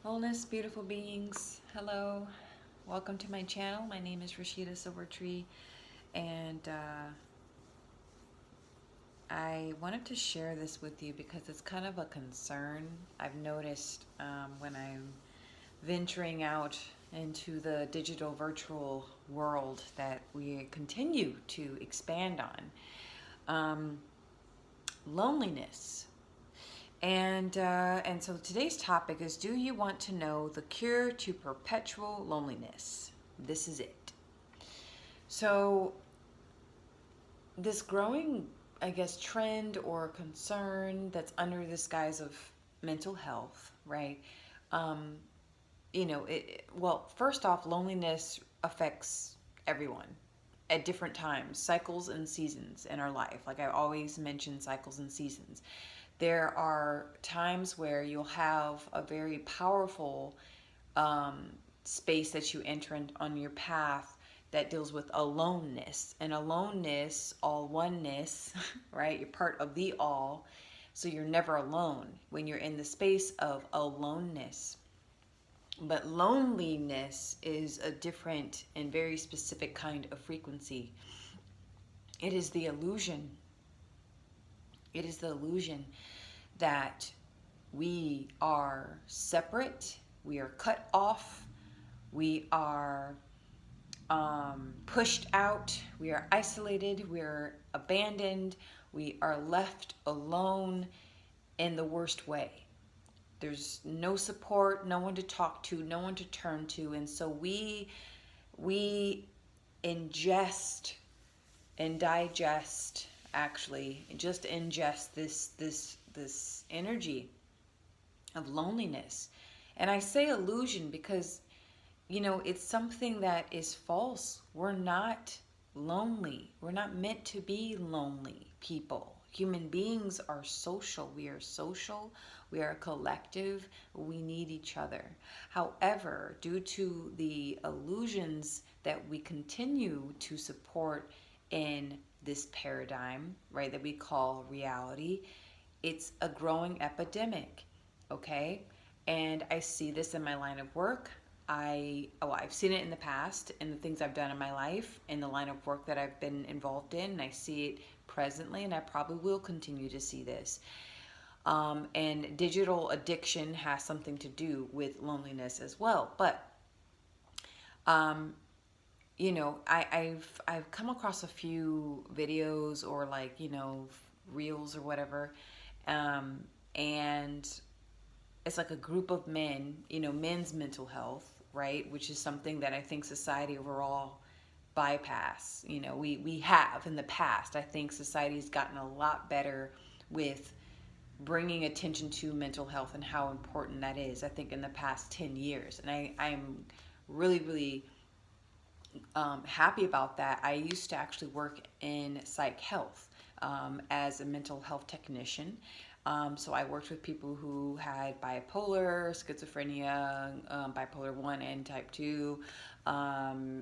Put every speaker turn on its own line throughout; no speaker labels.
Wholeness, beautiful beings. Hello, welcome to my channel. My name is Rashida Silvertree, and I wanted to share this with you because it's kind of a concern. I've noticed when I'm venturing out into the digital virtual world that we continue to expand on loneliness. And so today's topic is: do you want to know the cure to perpetual loneliness? This is it. So this growing, I guess, trend or concern that's under this guise of mental health, right? Um, well, first off, loneliness affects everyone at different times, cycles and seasons in our life. Like I always mention cycles and seasons. There are times where you'll have a very powerful space that you enter on your path that deals with aloneness. And aloneness, all oneness, right? You're part of the all. So you're never alone when you're in the space of aloneness. But loneliness is a different and very specific kind of frequency. It is the illusion. It is the illusion that we are separate, we are cut off, we are pushed out, we are isolated, we are abandoned, we are left alone in the worst way. There's no support, no one to talk to, no one to turn to, and so we ingest and digest, actually just ingest this energy of loneliness. And I say illusion because it's something that is false. We're not lonely. We're not meant to be lonely people. Human beings are social. We are social. We are a collective. We need each other. However, due to the illusions that we continue to support in this paradigm, right, that we call reality, it's a growing epidemic, okay? And I see this in my line of work. I've seen it in the past in the things I've done in my life, in the line of work that I've been involved in, and I see it presently, and I probably will continue to see this. And digital addiction has something to do with loneliness as well. But I've come across a few videos or reels or whatever, and it's like a group of men, men's mental health, right? Which is something that I think society overall bypass. We have in the past. I think society's gotten a lot better with bringing attention to mental health and how important that is. I think in the past 10 years, and I'm really, really happy about that. I used to actually work in psych health as a mental health technician. So I worked with people who had bipolar, schizophrenia, bipolar 1 and type 2,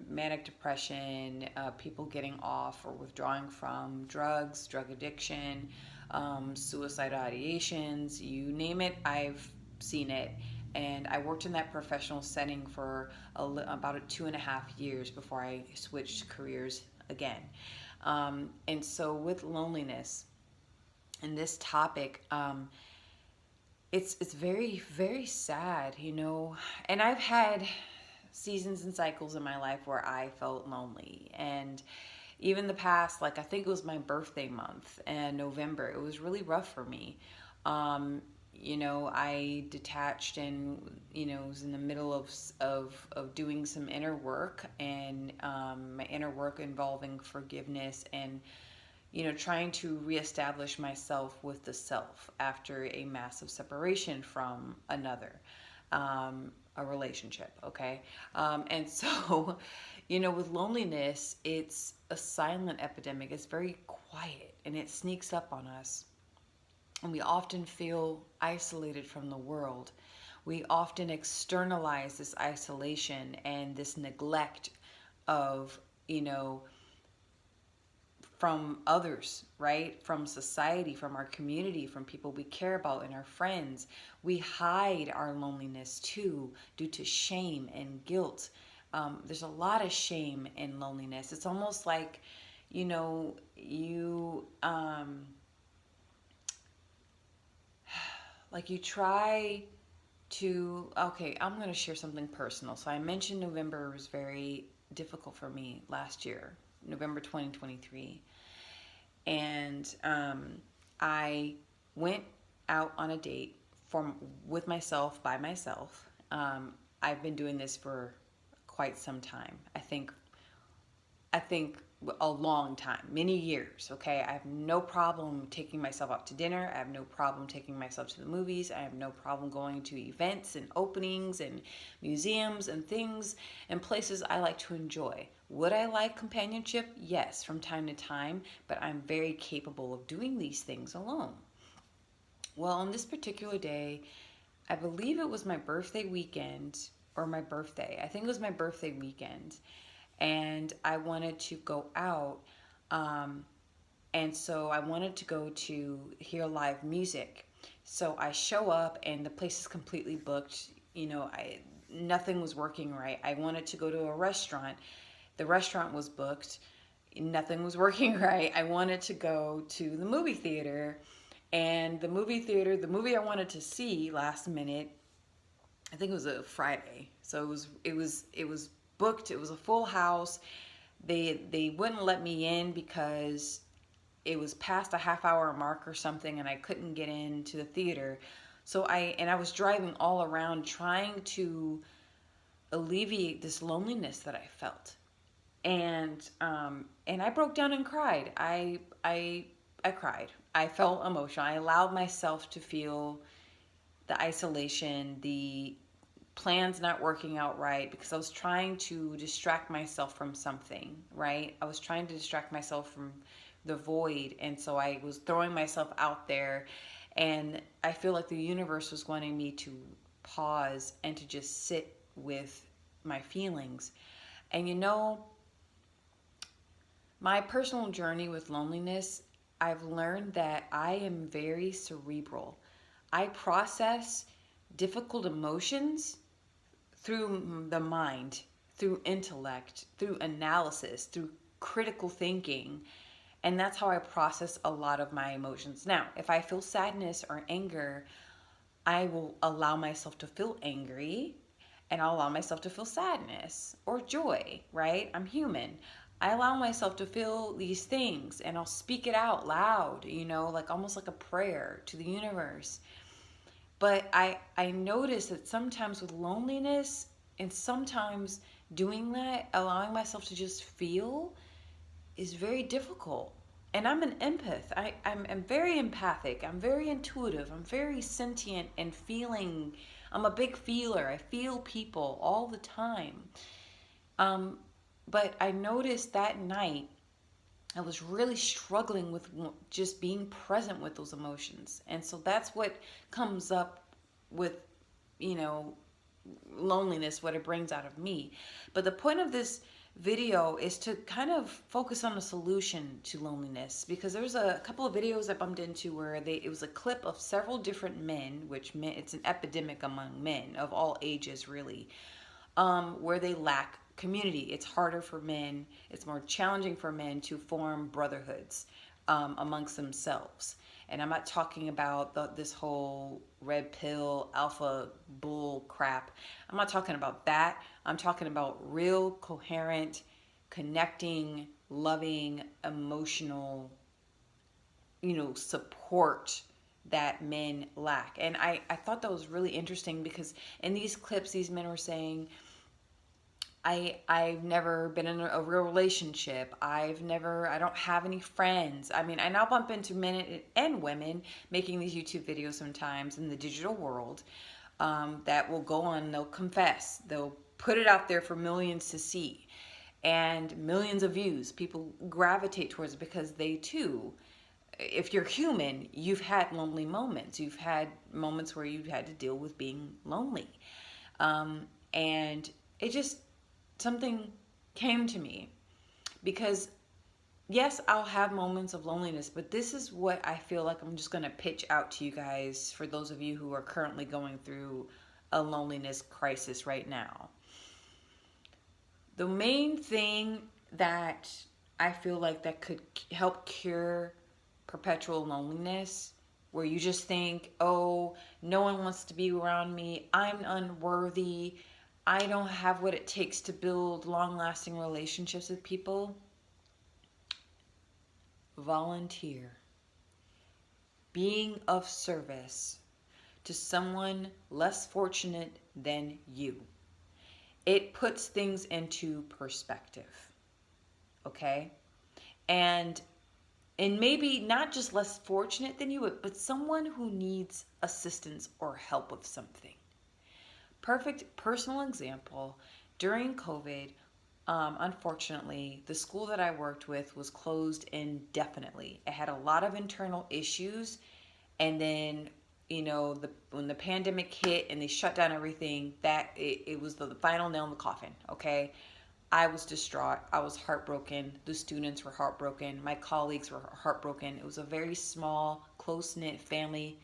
manic depression, people getting off or withdrawing from drugs, drug addiction, suicidal ideations, you name it, I've seen it. And I worked in that professional setting for about 2.5 years before I switched careers again. And so with loneliness and this topic, it's very, very sad, and I've had seasons and cycles in my life where I felt lonely. And even the past, like I think it was my birthday month in November, it was really rough for me. I detached and, was in the middle of doing some inner work, and my inner work involving forgiveness and, trying to reestablish myself with the self after a massive separation from another, a relationship, okay? And so, with loneliness, it's a silent epidemic. It's very quiet and it sneaks up on us. And we often feel isolated from the world. We often externalize this isolation and this neglect of, from others, right? From society, from our community, from people we care about and our friends. We hide our loneliness too due to shame and guilt. There's a lot of shame and loneliness. It's almost like, you like you try to, okay, I'm going to share something personal. So I mentioned November was very difficult for me last year, November 2023. And I went out on a date with myself, by myself. I've been doing this for quite some time. I think a long time, many years, okay? I have no problem taking myself out to dinner. I have no problem taking myself to the movies. I have no problem going to events and openings and museums and things and places I like to enjoy. Would I like companionship? Yes, from time to time, but I'm very capable of doing these things alone. Well, on this particular day, I believe it was my birthday weekend or my birthday. I think it was my birthday weekend. And I wanted to go out. And so I wanted to go to hear live music. So I show up and the place is completely booked. Nothing was working right. I wanted to go to a restaurant. The restaurant was booked. Nothing was working right. I wanted to go to the movie theater. And the movie I wanted to see last minute, I think it was a Friday. So it was booked. It was a full house. They wouldn't let me in because it was past a half hour mark or something, and I couldn't get into the theater. So I was driving all around trying to alleviate this loneliness that I felt. And I broke down and cried. I cried. I felt emotional. I allowed myself to feel the isolation, the plans not working out right, because I was trying to distract myself from something, right? I was trying to distract myself from the void, and so I was throwing myself out there, and I feel like the universe was wanting me to pause and to just sit with my feelings. And my personal journey with loneliness, I've learned that I am very cerebral. I process difficult emotions through the mind, through intellect, through analysis, through critical thinking. And that's how I process a lot of my emotions. Now, if I feel sadness or anger, I will allow myself to feel angry, and I'll allow myself to feel sadness or joy, right? I'm human. I allow myself to feel these things, and I'll speak it out loud, like almost like a prayer to the universe. But I notice that sometimes with loneliness and sometimes doing that, allowing myself to just feel, is very difficult. And I'm an empath. I'm very empathic. I'm very intuitive. I'm very sentient and feeling. I'm a big feeler. I feel people all the time. But I noticed that night I was really struggling with just being present with those emotions. And so that's what comes up with, loneliness, what it brings out of me. But the point of this video is to kind of focus on a solution to loneliness, because there's a couple of videos I bumped into where it was a clip of several different men, which it's an epidemic among men of all ages, really, where they lack community. It's harder for men. It's more challenging for men to form brotherhoods amongst themselves. And I'm not talking about this whole red pill alpha bull crap. I'm not talking about that. I'm talking about real, coherent, connecting, loving, emotional, support that men lack. And I thought that was really interesting, because in these clips, these men were saying, I've never been in a real relationship. I don't have any friends. I mean, I now bump into men and women making these YouTube videos sometimes in the digital world that will go on, they'll confess, they'll put it out there for millions to see, and millions of views. People gravitate towards it because they too, if you're human, you've had lonely moments. You've had moments where you've had to deal with being lonely. And it just, something came to me, because yes, I'll have moments of loneliness, but this is what I feel like I'm just going to pitch out to you guys for those of you who are currently going through a loneliness crisis right now. The main thing that I feel like that could help cure perpetual loneliness, where you just think, oh, no one wants to be around me, I'm unworthy, I don't have what it takes to build long lasting relationships with people. Volunteer. Being of service to someone less fortunate than you. It puts things into perspective. Okay? And maybe not just less fortunate than you, but someone who needs assistance or help with something. Perfect personal example. During COVID, unfortunately, the school that I worked with was closed indefinitely. It had a lot of internal issues, and then when the pandemic hit and they shut down everything, it was the final nail in the coffin. Okay, I was distraught. I was heartbroken. The students were heartbroken. My colleagues were heartbroken. It was a very small, close-knit family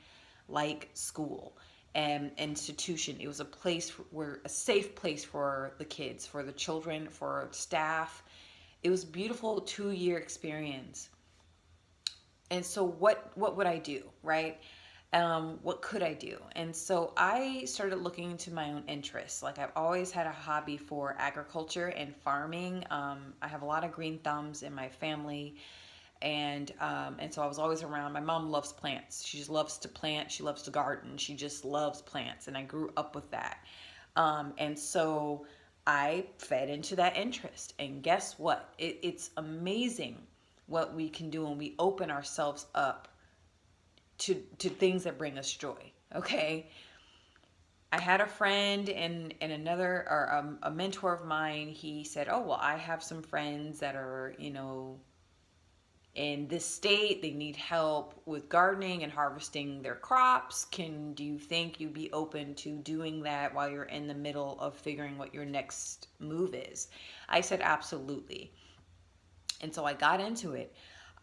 like school and institution. It was a place where a safe place for the kids, for the children, for staff. It was a beautiful 2-year experience. And so what would I do, right? What could I do? And so I started looking into my own interests. Like, I've always had a hobby for agriculture and farming. I have a lot of green thumbs in my family, and so I was always around. My mom loves plants. She just loves to plant. She loves to garden. She just loves plants, and I grew up with that. And so I fed into that interest. And guess what? It's amazing what we can do when we open ourselves up to things that bring us joy. Okay. I had a friend and another, or a mentor of mine. He said, oh, well, I have some friends that are, in this state. They need help with gardening and harvesting their crops. Do you think you'd be open to doing that while you're in the middle of figuring what your next move is? I said, absolutely. And so I got into it.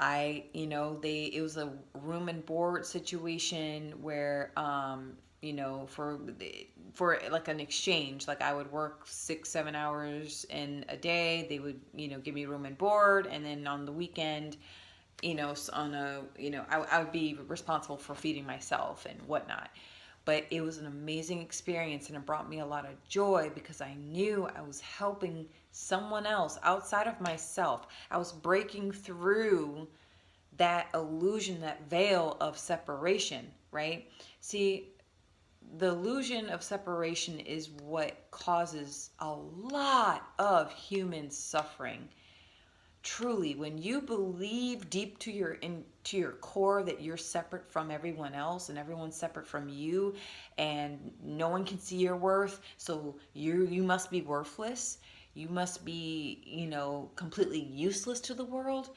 It was a room and board situation where, for like an exchange, like I would work 6-7 hours in a day. They would, give me room and board. And then on the weekend, I would be responsible for feeding myself and whatnot. But it was an amazing experience, and it brought me a lot of joy because I knew I was helping someone else outside of myself. I was breaking through that illusion, that veil of separation, right? See, the illusion of separation is what causes a lot of human suffering. Truly, when you believe deep to your core that you're separate from everyone else and everyone's separate from you, and no one can see your worth, so you must be worthless, you must be, completely useless to the world.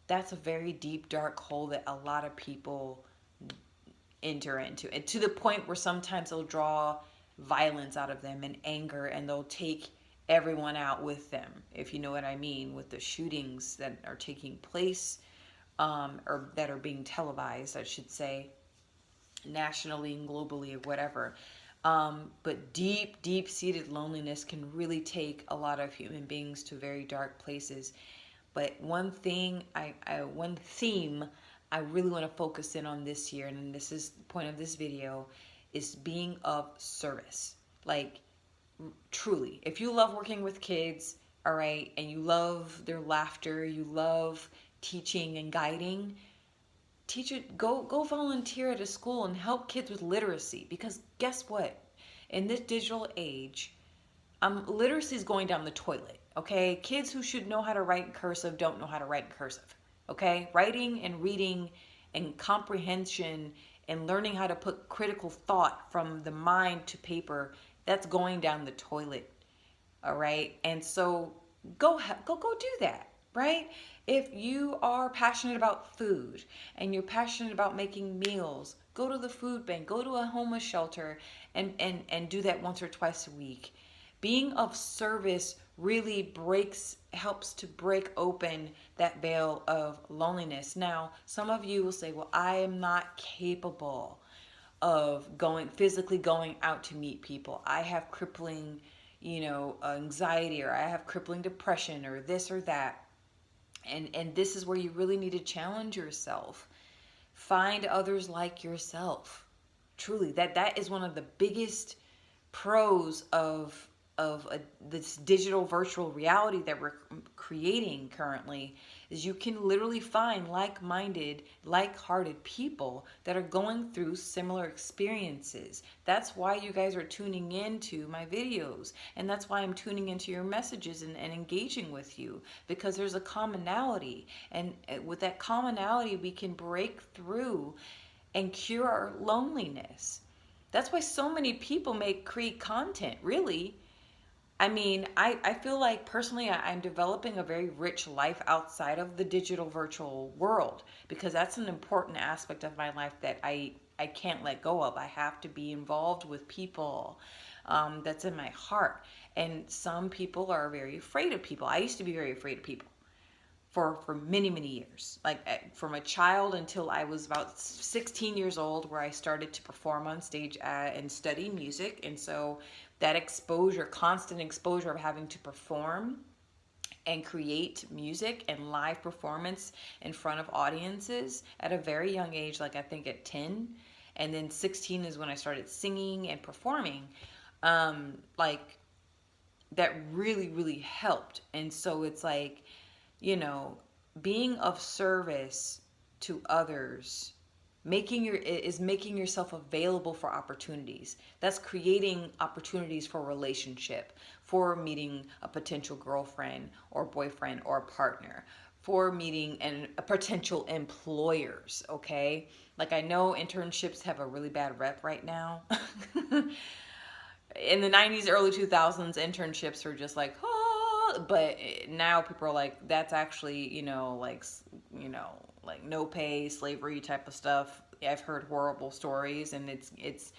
That's a very deep dark hole that a lot of people enter into, and to the point where sometimes they'll draw violence out of them and anger, and they'll take everyone out with them, if you know what I mean, with the shootings that are taking place, or that are being televised, I should say, nationally and globally, or whatever. But deep seated loneliness can really take a lot of human beings to very dark places. But one theme I really want to focus in on this year, and this is the point of this video, is being of service. Like, truly, if you love working with kids, all right, and you love their laughter, you love teaching and guiding, go volunteer at a school and help kids with literacy. Because guess what? In this digital age, literacy is going down the toilet. Okay, kids who should know how to write in cursive don't know how to write in cursive. Okay, writing and reading and comprehension and learning how to put critical thought from the mind to paper, that's going down the toilet. All right, and so go do that, right? If you are passionate about food and you're passionate about making meals, go to the food bank, go to a homeless shelter, and do that once or twice a week. Being of service really helps to break open that veil of loneliness. Now, some of you will say, well, I am not capable of physically going out to meet people. I have crippling, anxiety, or I have crippling depression, or this or that. And this is where you really need to challenge yourself. Find others like yourself. Truly, that is one of the biggest pros of this digital virtual reality that we're creating currently, is you can literally find like-minded, like-hearted people that are going through similar experiences. That's why you guys are tuning into my videos, and that's why I'm tuning into your messages and engaging with you, because there's a commonality, and with that commonality we can break through and cure our loneliness. That's why so many people create content, really. I mean, I feel like personally I'm developing a very rich life outside of the digital virtual world, because that's an important aspect of my life that I can't let go of. I have to be involved with people. That's in my heart. And some people are very afraid of people. I used to be very afraid of people for many, many years. Like from a child until I was about 16 years old, where I started to perform on stage and study music. And so that exposure, constant exposure of having to perform and create music and live performance in front of audiences at a very young age, like I think at 10. And then 16 is when I started singing and performing. Like that really, really helped. And so it's like, being of service to others, making yourself available for opportunities. That's creating opportunities for relationship, for meeting a potential girlfriend or boyfriend or partner, for meeting a potential employers. Okay, like I know internships have a really bad rep right now. In the 90s, early 2000s, internships were just like, oh, but now people are like, that's actually, like no pay, slavery type of stuff. I've heard horrible stories, and it's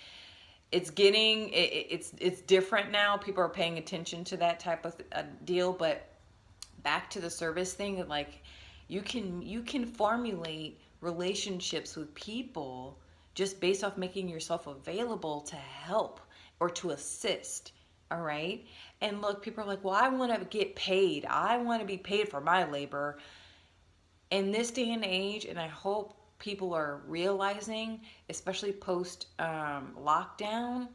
different now. People are paying attention to that type of deal. But back to the service thing, like you can formulate relationships with people just based off making yourself available to help or to assist. All right. And look, people are like, well, I want to get paid. I want to be paid for my labor. In this day and age, and I hope people are realizing, especially post lockdown,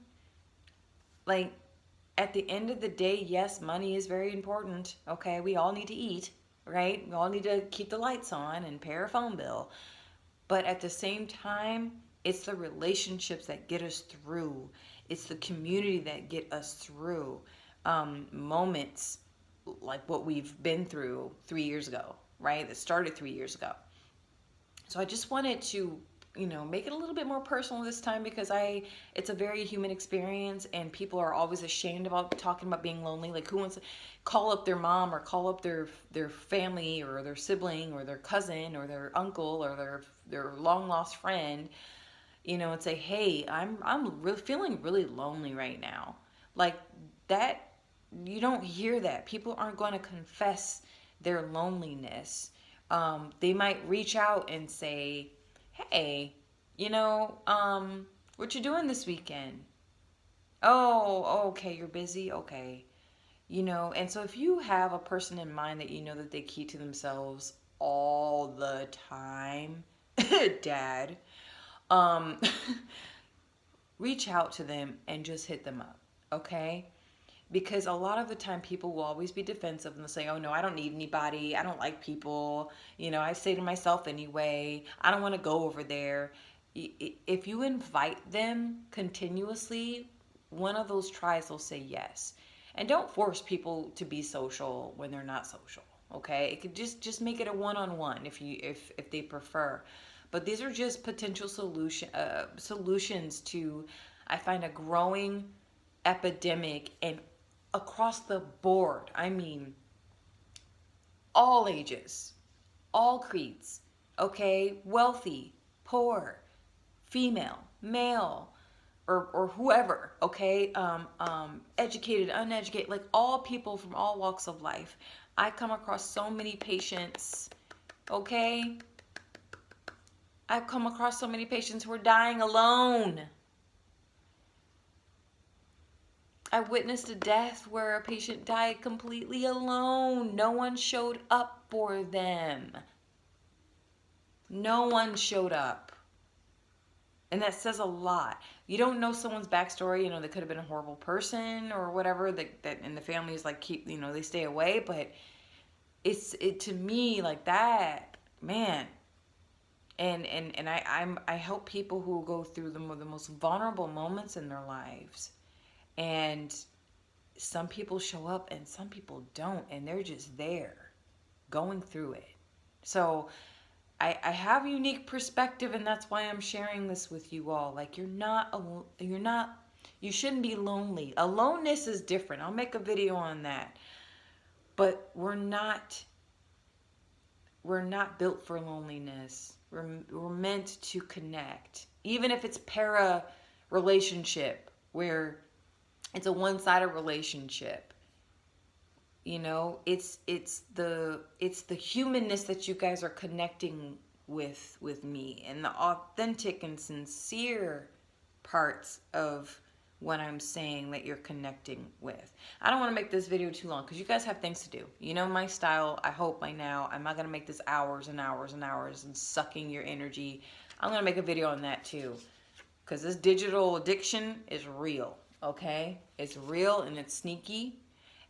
like at the end of the day, yes, money is very important. Okay. We all need to eat, right? We all need to keep the lights on and pay our phone bill. But at the same time, it's the relationships that get us through. It's the community that get us through moments like what we've been through 3 years ago, right? That started 3 years ago. So I just wanted to, make it a little bit more personal this time, because it's a very human experience, and people are always ashamed about talking about being lonely. Like, who wants to call up their mom or call up their family or their sibling or their cousin or their uncle or their long lost friend, and say, hey, I'm really feeling really lonely right now. Like that, you don't hear that. People aren't going to confess their loneliness. They might reach out and say, hey, what you doing this weekend? Oh, okay, you're busy. Okay. And so if you have a person in mind that that they keep to themselves all the time, dad, um, reach out to them and just hit them up, okay? Because a lot of the time people will always be defensive and they'll say, oh no, I don't need anybody. I don't like people. I say to myself anyway, I don't want to go over there. If you invite them continuously, one of those tries will say yes. And don't force people to be social when they're not social, okay? It could just make it a one-on-one if they prefer. But these are just potential solutions to, I find, a growing epidemic, and across the board. I mean, all ages, all creeds, okay? Wealthy, poor, female, male, or whoever, okay? Educated, uneducated, like all people from all walks of life. I come across so many patients, okay? I've come across so many patients who are dying alone. I witnessed a death where a patient died completely alone. No one showed up for them. No one showed up. And that says a lot. You don't know someone's backstory. You know, they could have been a horrible person or whatever. That and the family is like, keep, you know, they stay away. But it to me, like that, man. And I help people who go through the most vulnerable moments in their lives. And some people show up and some people don't. And they're just there going through it. So I have a unique perspective, and that's why I'm sharing this with you all. Like, you shouldn't be lonely. Aloneness is different. I'll make a video on that. But we're not built for loneliness. We're meant to connect. Even if it's para relationship, where it's a one-sided relationship. You know, it's the humanness that you guys are connecting with me, and the authentic and sincere parts of what I'm saying that you're connecting with. I don't want to make this video too long because you guys have things to do. You know my style. I hope by now I'm not going to make this hours and hours and hours and sucking your energy. I'm going to make a video on that too, because this digital addiction is real, okay? It's real and it's sneaky.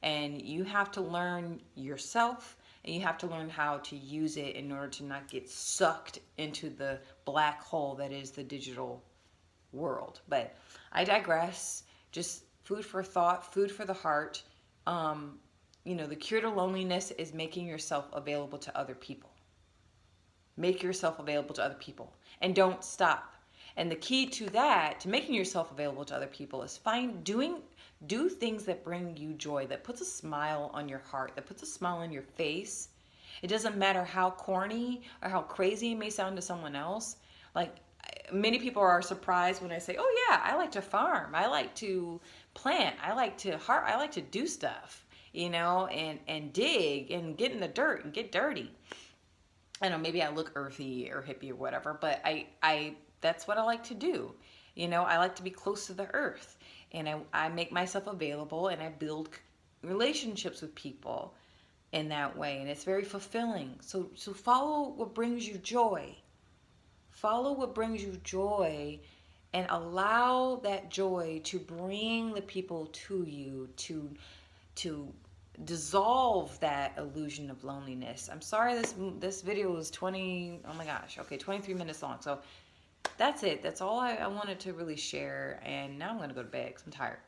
And you have to learn yourself, and you have to learn how to use it in order to not get sucked into the black hole that is the digital world. But I digress. Just food for thought, food for the heart. You know, the cure to loneliness is making yourself available to other people. Make yourself available to other people. And don't stop. And the key to that, to making yourself available to other people, is do things that bring you joy, that puts a smile on your heart, that puts a smile on your face. It doesn't matter how corny or how crazy it may sound to someone else. Like, many people are surprised when I say, oh yeah, I like to farm, I like to plant, I like to do stuff, you know, and dig and get in the dirt and get dirty. I know maybe I look earthy or hippie or whatever, but I that's what I like to do. You know, I like to be close to the earth, and I make myself available, and I build relationships with people in that way, and it's very fulfilling. So follow what brings you joy. Follow what brings you joy, and allow that joy to bring the people to you, to dissolve that illusion of loneliness. I'm sorry this video is 23 minutes long. So that's it. That's all I wanted to really share. And now I'm going to go to bed because I'm tired.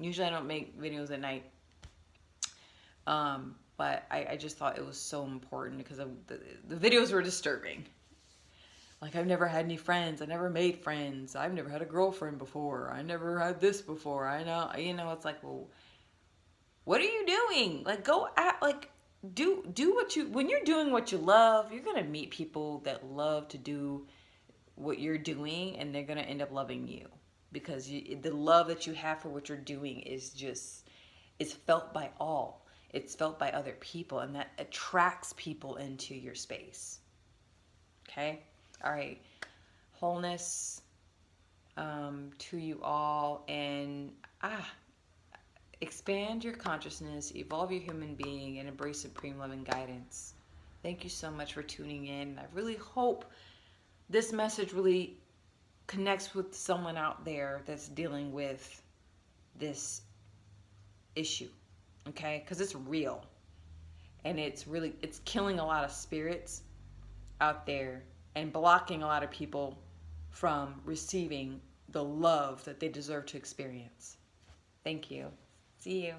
Usually I don't make videos at night. But I just thought it was so important because the videos were disturbing. Like, I've never had any friends. I never made friends. I've never had a girlfriend before. I never had this before. I know, you know, it's like, well, what are you doing? Like, go at, like, do what you, when you're doing what you love, you're going to meet people that love to do what you're doing, and they're going to end up loving you, because the love that you have for what you're doing is felt by all. It's felt by other people, and that attracts people into your space. Okay? All right. Wholeness to you all, and expand your consciousness, evolve your human being, and embrace supreme love and guidance. Thank you so much for tuning in. I really hope this message really connects with someone out there that's dealing with this issue, okay? Because it's real, and it's killing a lot of spirits out there and blocking a lot of people from receiving the love that they deserve to experience. Thank you. See you.